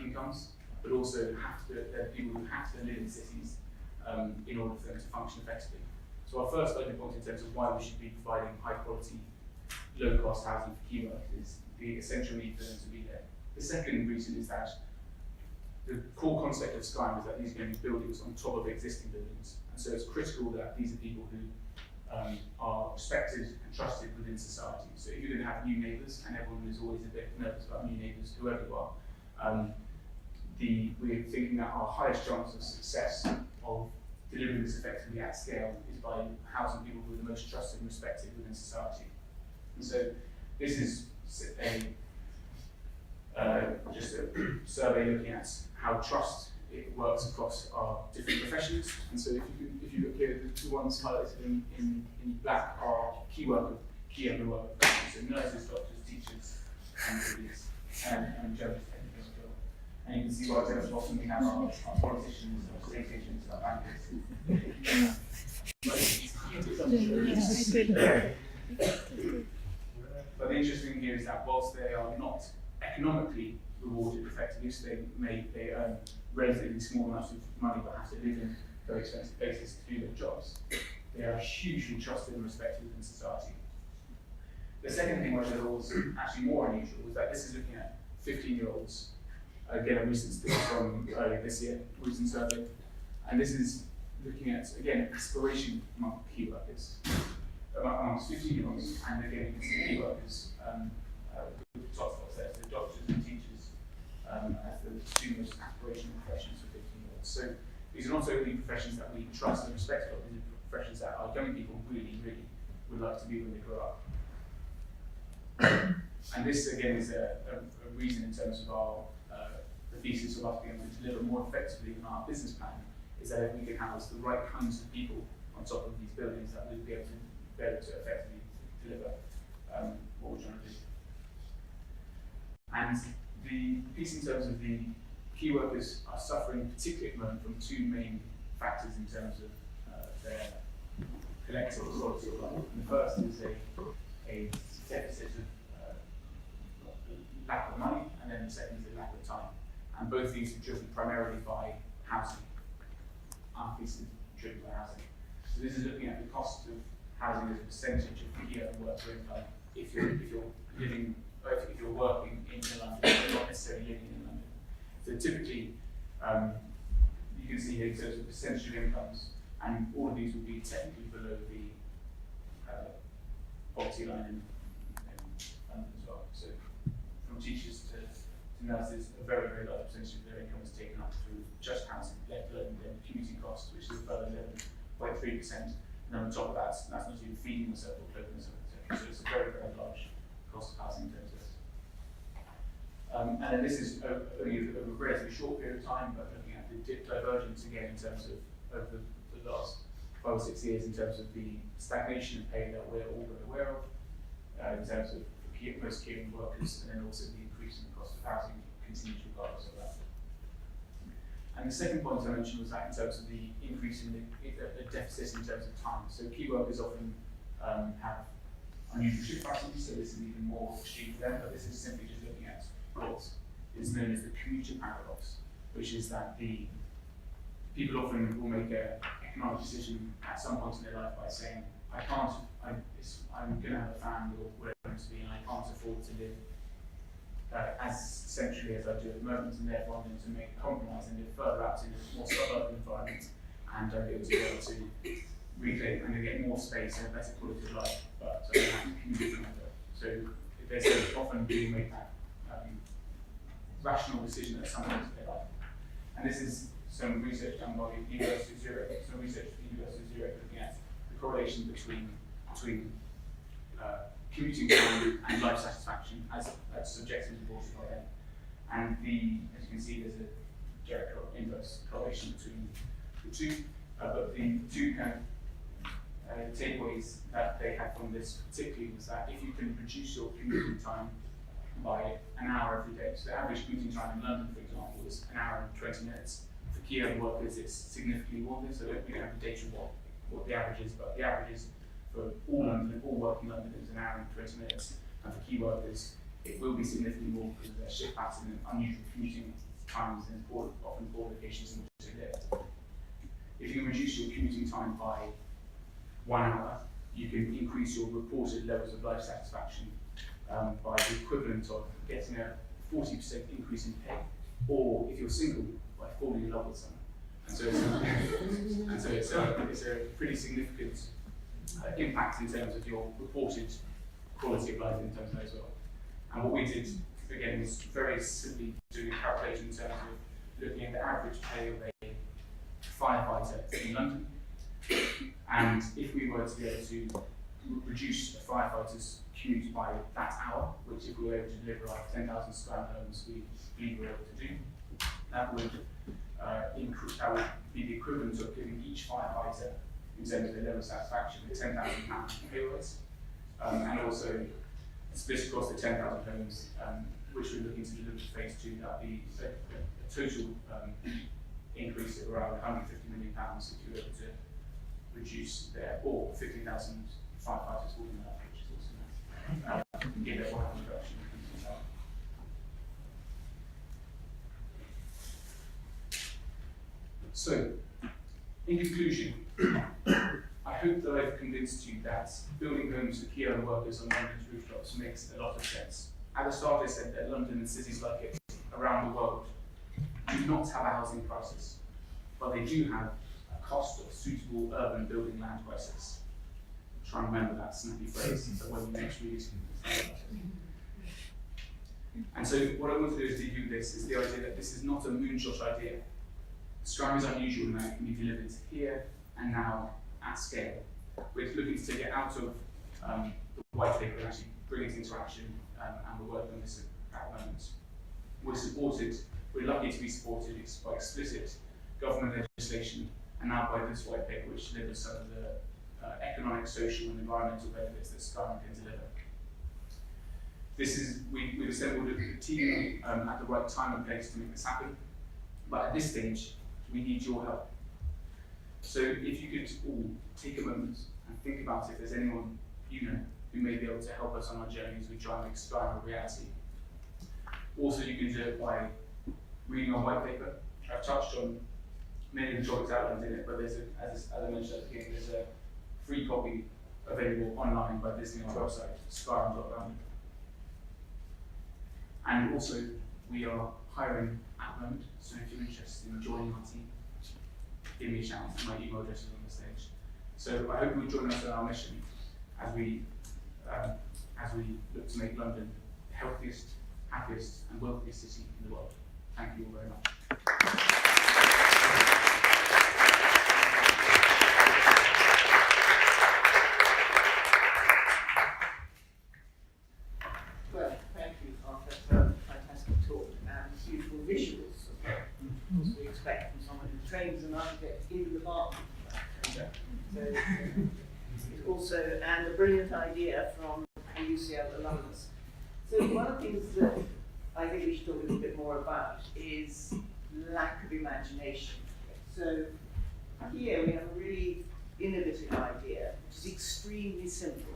incomes, but also they're people who have to live in cities in order for them to function effectively. So our first point in terms of why we should be providing high quality, low cost housing for key workers is the essential need for them to be there. The second reason is that the core concept of Skyroom is that these are going to be buildings on top of existing buildings. And so it's critical that these are people who are respected and trusted within society. So if you're going to have new neighbours, and everyone is always a bit nervous about new neighbours, whoever you are, we're thinking that our highest chance of success of delivering this effectively at scale is by housing people who are the most trusted and respected within society. And so this is just a survey looking at how trust it works across our different professions. And so if you look here, the ones highlighted in black are key owner worker professions, so nurses, doctors, teachers, and police, and judges, technically as well. And you can see right there often we have our politicians, our state agents, our bankers. But the interesting thing here is that whilst they are not economically rewarded effectively, so they earn relatively small amounts of money but have to live in very expensive places to do their jobs, they are hugely trusted and respected within society. The second thing which I thought was actually more unusual was that this is looking at 15-year-olds. Again, a recent study from earlier this year, recent survey, and this is looking at, again, aspiration among key workers, amongst 15-year-olds, and again, you can see key workers with the top spots there, so doctors and teachers as the two most aspirational professions for 15-year-olds. So these are not only professions that we trust and respect, but these are professions that our young people really, really would like to be when they grow up. And this, again, is a reason in terms of our the thesis of us being able to deliver more effectively in our business plan, is that if we can house the right kinds of people on top of these buildings, that we'll be able to effectively deliver what we're trying to do. And the piece in terms of the key workers are suffering particularly at the moment from two main factors in terms of their collective quality of life. And the first is a deficit of lack of money, and then the second is a lack of time. And both these are driven primarily by housing. Our thesis is driven by housing. So this is looking at the cost of housing as a percentage of key worker income if you're living, or if you're working in London, not necessarily living in London. So typically, you can see here in terms of percentage of incomes, and all of these will be technically below the poverty line in London as well. So from teachers to nurses, a very, very large percentage of their income is taken up through just housing, let alone then commuting costs, which is a further 11.3%. And on top of that, that's not even feeding myself or clothing myself, etc. So it's a very, very large cost of housing in terms of this. And then this is only over a relatively short period of time, but looking at the divergence again in terms of over the last 5 or 6 years in terms of the stagnation of pay that we're all very aware of, in terms of most key workers, and then also the increase in the cost of housing continues regardless of that. And the second point I mentioned was that in terms of the increase in the deficit in terms of time. So key workers often have unusual shift patterns, so this is even more extreme for them, but this is simply just looking at what is known as the commuter paradox, which is that the people often will make an economic decision at some point in their life by saying, I'm going to have a family or whatever it is to be, and I can't afford to live as centrally as I do at the moment, and therefore I'm going to make a compromise and live further out in a more suburban environment, and I'll be able to reclaim and get more space and a better quality of life, but I don't have to commute from my job. So there's often people make that rational decision at some point in their life. And this is some research done by the University of Zurich, looking at the correlation between commuting time and life satisfaction as subjectively reported by them. And as you can see, there's a direct inverse correlation between the two, but the two kind of takeaways that they had from this particularly was that if you can reduce your commuting time by an hour every day, so the average commuting time in London, for example, is an hour and 20 minutes. For key urban workers, it's significantly more than this, so we don't have the data what the average is, but the average is for all London, all working London is an hour and 20 minutes, and for key workers, it will be significantly more because of their shift pattern and unusual commuting times in often poor locations in which they live. If you reduce your commuting time by 1 hour, you can increase your reported levels of life satisfaction by the equivalent of getting a 40% increase in pay, or if you're single, by falling in love with someone. And so it's a pretty significant impact in terms of your reported quality of life in terms of that as well. And what we did, again, was very simply doing a calculation in terms of looking at the average pay of a firefighter in London. And if we were to be able to reduce a firefighter's commute by that hour, which if we were able to deliver our 10,000 Skyroom homes we believe we were able to do, that would be the equivalent of giving each firefighter, in terms of their level of satisfaction, a £10,000 pay rise. And also split across the 10,000 homes, which we're looking to deliver to phase 2, that would be a total increase of around £150 million if you were able to reduce their, or 50,000 firefighters falling out, which is also nice. Give that one reduction. So, in conclusion, I hope that I've convinced you that building homes for key urban workers on London's rooftops makes a lot of sense. At the start, I said that London and cities like it around the world do not have a housing crisis, but they do have a cost of suitable urban building land crisis. Try and remember that snappy phrase so when you next read it. And so what I want to do is debut this is the idea that this is not a moonshot idea. Skyroom is unusual in that it can be delivered here and now at scale. We're looking to take it out of the white paper and actually bring it into action, and we're working on this at the moment. We're lucky to be supported by explicit government legislation and now by this white paper, which delivers some of the economic, social and environmental benefits that Skyroom can deliver. We've assembled a team at the right time and place to make this happen, but at this stage, we need your help. So if you could all take a moment and think about if there's anyone you know who may be able to help us on our journey as we try and make Skyroom a reality. Also, you can do it by reading our white paper. I've touched on many of the topics outlined in it, but there's as I mentioned at the beginning, there's a free copy available online by visiting our website, skyroom.london. And also, we are hiring at the moment, so if you're interested in joining our team, give me a shout. My email address is on the stage. So I hope you'll join us in our mission as we look to make London the healthiest, happiest, and wealthiest city in the world. Thank you all very much. Well, thank you, Arthur, for a fantastic talk and beautiful visuals as well, as we expect from someone who trains an architect in the department. So, it's also, and a brilliant idea from a UCL alumnus. So one of the things that I think we should talk a little bit more about is lack of imagination. So here we have a really innovative idea, which is extremely simple.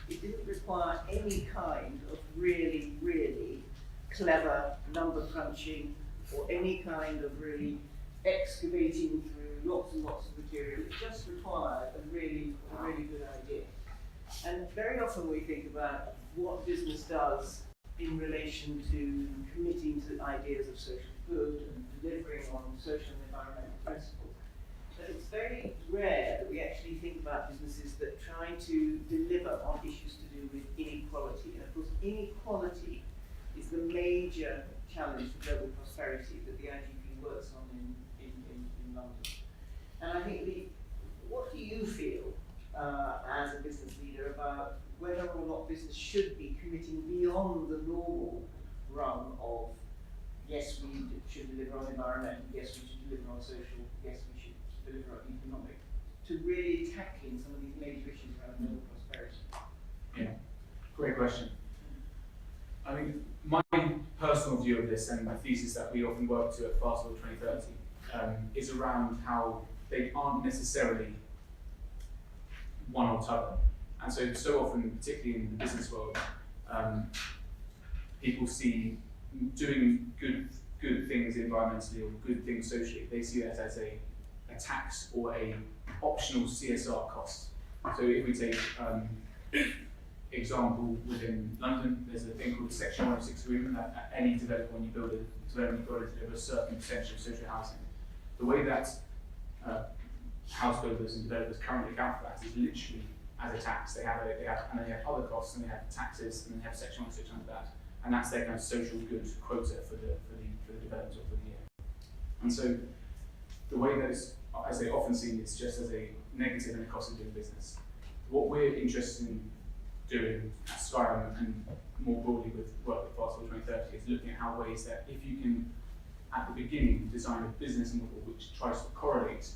It didn't require any kind of really, really clever number crunching or any kind of really excavating through lots and lots of material. It just required a really good idea. And very often we think about what business does in relation to committing to ideas of social good and delivering on social and environmental principles. But it's very rare that we actually think about businesses that try to deliver on issues to do with inequality. And of course, inequality is the major challenge for global prosperity that the IGP works on in London. And I think what do you feel as a business leader about whether or not business should be committing beyond the normal run of, yes, we should deliver on environment, yes, we should deliver on social, yes, we should deliver on economic, to really tackling some of these major issues around global prosperity. Yeah, great question. I mean, my personal view of this and the thesis that we often work to at Fast Forward 2030 is around how they aren't necessarily one or t'other. And so often, particularly in the business world, people see doing good things environmentally or good things socially, they see that as a tax or a optional CSR cost. So if we take example within London, there's a thing called the Section 106 agreement that any developer, when you build a development, you've got to deliver a certain percentage of social housing. The way that house builders and developers currently account for that is literally as a tax. They have other costs, and they have taxes, and they have Section 106 under that, and that's their kind of social good quota for the development or for the year. And so the way that is, as they often seen, is just as a negative and a cost of doing business. What we're interested in doing at Skyroom and more broadly with work with Fast Forward 2030 is looking at how ways that if you can, at the beginning, design a business model which tries to correlate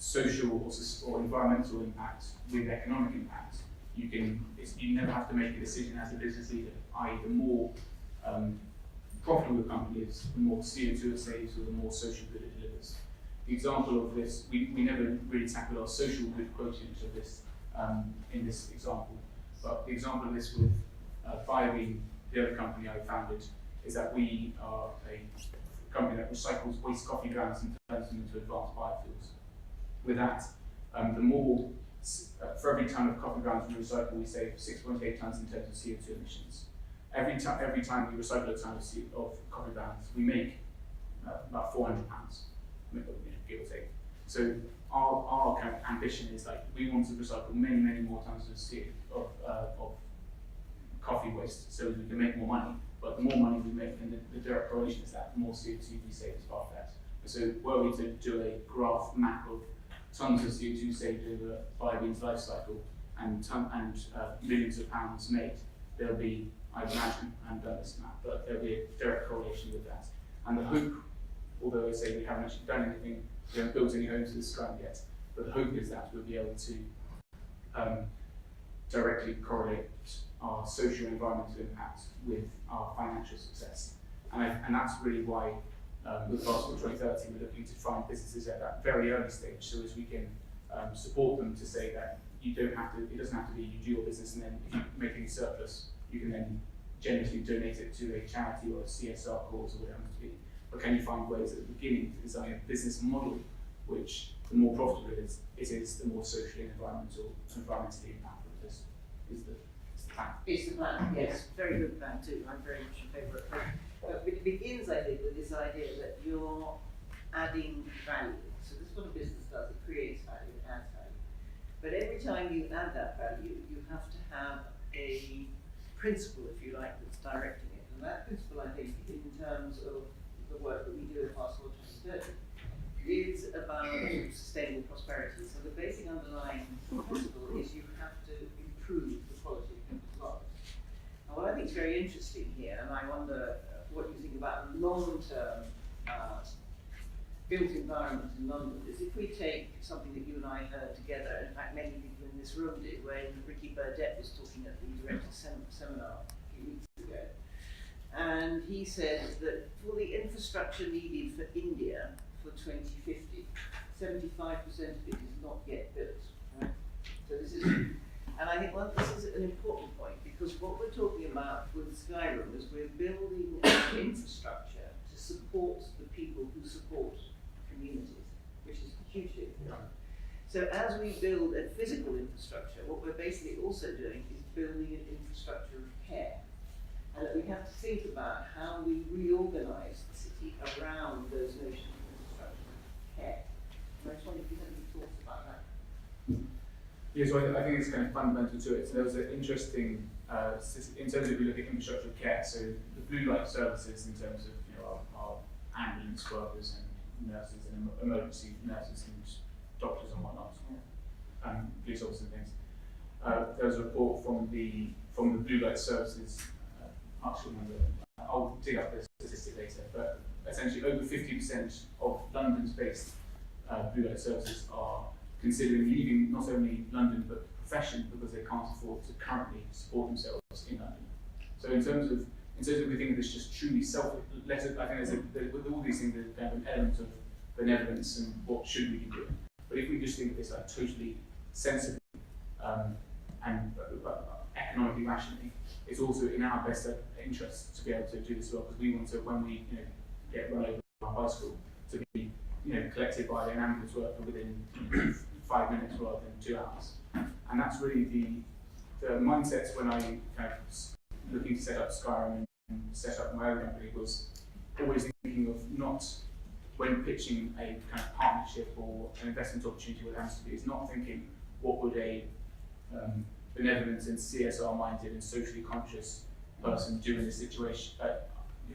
social or environmental impact with economic impact, you never have to make a decision as a business leader, i.e. the more profitable the company is, the more CO2 it saves or the more social good it delivers. The example of this, we never really tackled our social good quotient of this in this example, but the example of this with Firebeam, the other company I founded, is that we are a company that recycles waste coffee grounds and turns them into advanced biofuels. With that, the more, for every ton of coffee grounds we recycle, we save 6.8 tons in terms of CO2 emissions. Every time we recycle a ton of coffee grounds, we make about £400, give or take. So our kind of ambition is like we want to recycle many more tons of coffee waste so we can make more money. But the more money we make, and the direct correlation is that the more CO2 we save as part of that. So were we to do a graph map of tons of CO2 saved over Firebeam's life cycle and millions of pounds made, there'll be, I imagine, I haven't done this map, but there'll be a direct correlation with that. And the hope, although I say we haven't actually done anything, we haven't built any homes to this ground yet, but the hope is that we'll be able to directly correlate our social and environmental impact with our financial success. And that's really why with Fast Forward 2030 we're looking to find businesses at that very early stage so as we can support them to say that it doesn't have to be you do your business and then if you make any surplus, you can then generously donate it to a charity or a CSR cause or whatever it might be. But can you find ways at the beginning to design a business model which the more profitable it is, the more socially and environmentally impactful it is the plan. It's the plan, yes. Very good plan too. I'm very much in favour of it. But it begins, I think, with this idea that you're adding value. So this is what a business does. It creates value, it adds value. But every time you add that value, you have to have a principle, if you like, that's directing it. And that principle, I think, in terms of the work that we do at Fast Forward 2030, is about sustainable prosperity. So the basic underlying principle is you have to improve the quality of people's lives. And what I think is very interesting here, and I wonder what you think about the long-term built environment in London, is if we take something that you and I heard together, in fact many people in this room did, when Ricky Burdett was talking at the director's seminar a few weeks ago. And he said that for the infrastructure needed for India for 2050, 75% of it is not yet built. Right? So this is, and I think this is an important point because what we're talking about with Skyroom is we're building infrastructure to support the people who support communities, which is hugely important. So as we build a physical infrastructure, what we're basically also doing is building an infrastructure of care. And that we have to think about how we reorganise the city around those notions of infrastructure of care. And I just wonder if you have any thoughts about that. Yeah, so I think it's kind of fundamental to it. So there was an interesting, in terms of if you look at infrastructure of care, so the blue light services in terms of our ambulance workers and nurses and emergency nurses and doctors and whatnot, police officers and things. there was a report from the Blue Light Services, actually number, I'll dig up the statistic later, but essentially over 50% of London's-based Blue Light Services are considering leaving not only London but the profession because they can't afford to currently support themselves in London. So in terms of we think of this just truly self-led, I think with all these things there's kind of an element of benevolence and what should we be doing. But if we just think of this like totally sensibly and economically rationally, it's also in our best interest to be able to do this well, because we want to, when we get run over on our bicycle, to be collected by an ambulance worker within 5 minutes rather than 2 hours. And that's really the mindset when I kind of looking to set up Skyroom and set up my own company was always thinking of not, when pitching a kind of partnership or an investment opportunity with Amsterdam, is not thinking what would a benevolent and CSR-minded and socially conscious person do in this situation,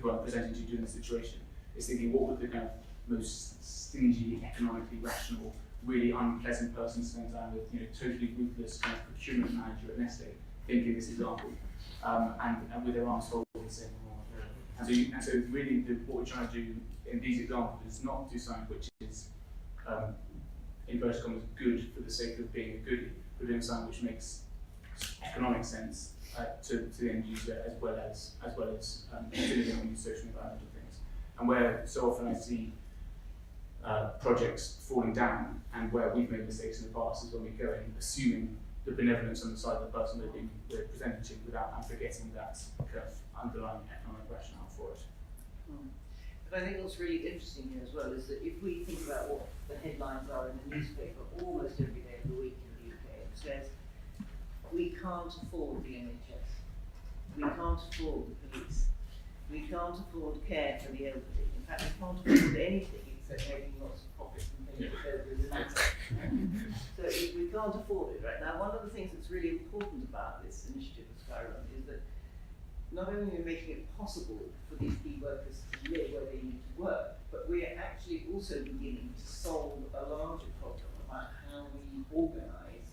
who I'm presenting to do in this situation. It's thinking what would the kind of most stingy, economically rational, really unpleasant person spend time with, totally ruthless kind of procurement manager at Nestle, thinking this example, and with their arms folded saying, and so really what we're trying to do in these examples is not do something which is, in inverted commas, good for the sake of being a goodie, but doing something which makes economic sense to the end user as well as delivering on these social and environmental things. And where so often I see projects falling down, and where we've made mistakes in the past, is when we go in assuming the benevolence on the side of the person we're presenting to and forgetting that kind of underlying economic rationale for it. But I think what's really interesting here as well is that if we think about what the headlines are in the newspaper almost every day of the week in the UK, it says, we can't afford the NHS, we can't afford the police, we can't afford care for the elderly. In fact, we can't afford anything except making lots of profits and things that go through the matter. So we can't afford it right now. One of the things that's really important about this initiative of Skyroom is that not only are we making it possible for these key workers to live where they need to work, but we are actually also beginning to solve a larger problem about how we organise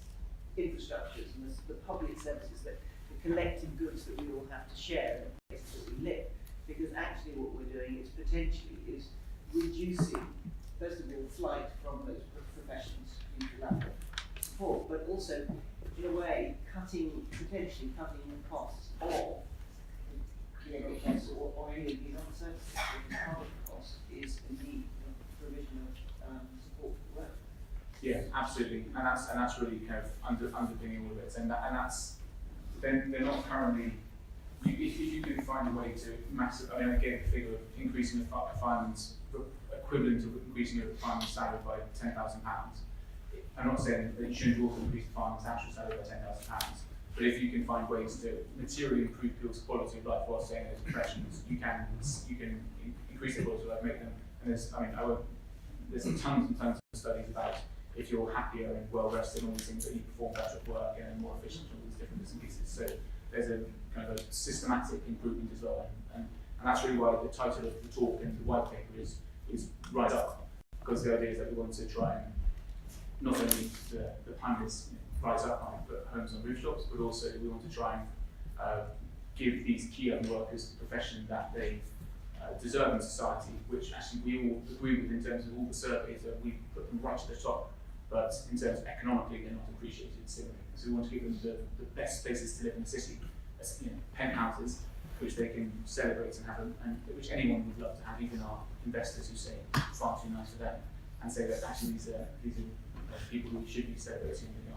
infrastructures and the public services, that the collective goods that we all have to share in the places that we live. Because actually what we're doing is potentially reducing, first of all, flight from those professions due to lack of support, but also, in a way, potentially cutting the costs of the NHS or any of these other services. Because part of the cost is indeed the provision of support for the work. Yeah, absolutely, and that's really kind of underpinning all of it, and that's they're not currently. If you can find a way to I gave the figure of increasing the fireman's equivalent of increasing the fireman's salary by £10,000. I'm not saying that you shouldn't also increase the fireman's actual salary by £10,000, but if you can find ways to materially improve people's quality of life while staying in those professions, you can increase their quality of life, make them. And there's tons and tons of studies about if you're happier and well rested, and all these things, that you perform better at work and are more efficient in all these different bits and pieces. So there's a kind of a systematic improvement as well, and that's really why the title of the talk and the white paper is Rise Up, because the idea is that we want to try and not only the pun is rise up and put homes on rooftops, but also we want to try and give these key young workers the profession that they deserve in society, which actually we all agree with in terms of all the surveys that we put them right to the top, but in terms of economically they're not appreciated similarly. So we want to give them the best places to live in the city, penthouses, which they can celebrate and have, and which anyone would love to have, even our investors who say far too nice for them, and say that actually these are people who should be celebrating and